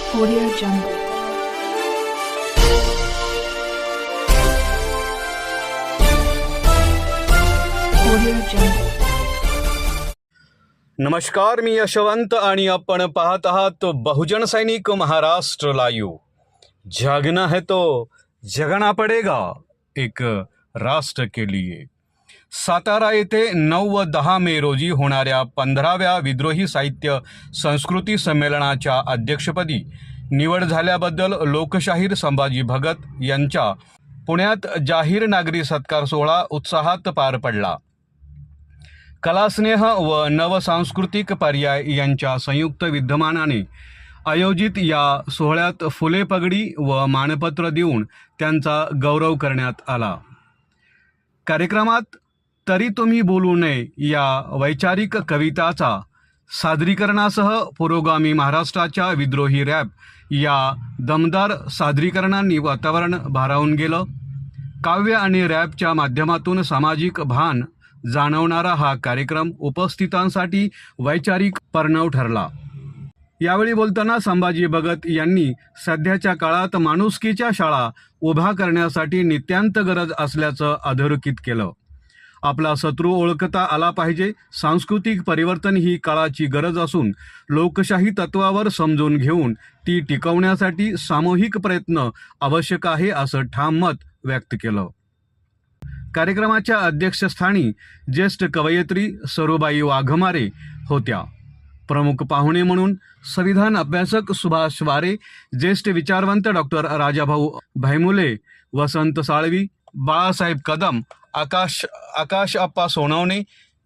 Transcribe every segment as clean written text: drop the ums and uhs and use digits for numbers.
Audio Jungle. Audio Jungle. नमस्कार, मी यशवंत आणि आपण पाहत आहात बहुजन सैनिक महाराष्ट्र लाईव्ह। जागना है तो जगना पडेगा एक राष्ट्र के लिए। सातारा येथे 9 व 10 मे रोजी होणाऱ्या 15व्या विद्रोही साहित्य संस्कृती संमेलनाच्या अध्यक्षपदी निवड झाल्याबद्दल लोकशाहीर संभाजी भगत यांच्या पुण्यात जाहीर नागरी सत्कार सोहळा उत्साहात पार पडला। कलास्नेह व नवसांस्कृतिक पर्याय यांच्या संयुक्त विद्यमानाने आयोजित या सोहळ्यात फुले पगडी व मानपत्र देऊन त्यांचा गौरव करण्यात आला। कार्यक्रमात तरी तुम्ही बोलू नये या वैचारिक कविताचा सादरीकरणासह पुरोगामी महाराष्ट्राच्या विद्रोही रॅप या दमदार सादरीकरणांनी वातावरण भारावून गेलं। काव्य आणि रॅपच्या माध्यमातून सामाजिक भान जाणवणारा हा कार्यक्रम उपस्थितांसाठी वैचारिक पर्णव ठरला। यावेळी बोलताना संभाजी भगत यांनी सध्याच्या काळात माणुसकीच्या शाळा उभा करण्यासाठी नित्यांत गरज असल्याचं अधोरेखित केलं। आपला शत्रू ओळखता आला पाहिजे। सांस्कृतिक परिवर्तन ही काळाची गरज असून लोकशाही तत्वावर समजून घेऊन ती टिकवण्यासाठी सामूहिक प्रयत्न आवश्यक आहे असं ठाम मत व्यक्त केलं। कार्यक्रमाच्या अध्यक्षस्थानी ज्येष्ठ कवयित्री सरूबाई वाघमारे होत्या। प्रमुख पाहुणे म्हणून संविधान अभ्यासक सुभाष वारे, ज्येष्ठ विचारवंत डॉक्टर राजाभाऊ भैमुले, वसंत साळवी, बाळासाहेब कदम, आकाश अप्पा सोनवणे,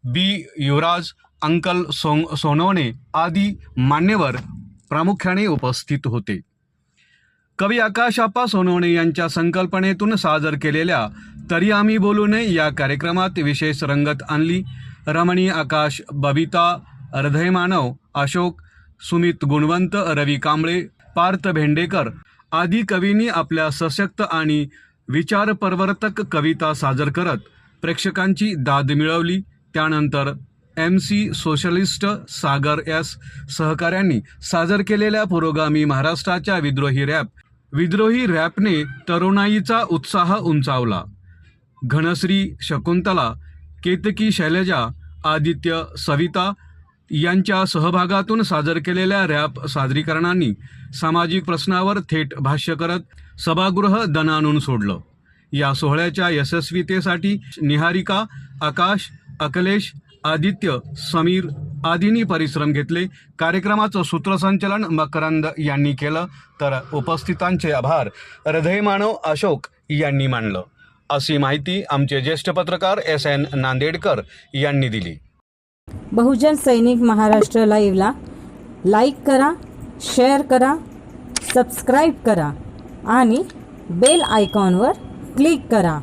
बी युवराज, अंकल सोनवणे आदी मान्यवर प्रामुख्याने उपस्थित होते। कवी आकाश अप्पा सोनवणे यांच्या संकल्पनेतून सादर केलेल्या तरी आम्ही बोलू नये या कार्यक्रमात विशेष रंगत आणली। रमणी, आकाश, बबिता, हृदयमानव, अशोक, सुमित गुणवंत, रवी कांबळे, पार्थ भेंडेकर आदी कवींनी आपल्या सशक्त आणि विचारपरवर्तक कविता सादर करत प्रेक्षकांची दाद मिळवली। त्यानंतर MC सोशलिस्ट सागर एस सहकाऱ्यांनी सादर केलेल्या पुरोगामी महाराष्ट्राच्या विद्रोही रॅपने तरुणाईचा उत्साह उंचावला। घनश्री, शकुंतला, केतकी, शैलजा, आदित्य, सविता यांच्या सहभागातून सादर केलेल्या रॅप सादरीकरणांनी सामाजिक प्रश्नावर थेट भाष्य करत सभागृह दणाणून सोडलं। या सोहळ्याच्या यशस्वीतेसाठी निहारिका, आकाश, अखिलेश, आदित्य, समीर आदींनी परिश्रम घेतले। कार्यक्रमाचं सूत्रसंचालन मकरंद यांनी केलं तर उपस्थितांचे आभार हृदयमानव अशोक यांनी मानलं, अशी माहिती आमचे ज्येष्ठ पत्रकार SN नांदेडकर यांनी दिली। बहुजन सैनिक महाराष्ट्र लाईव्हला लाईक करा, शेअर करा, सबस्क्राईब करा आणि बेल आयकॉनवर क्लिक करा।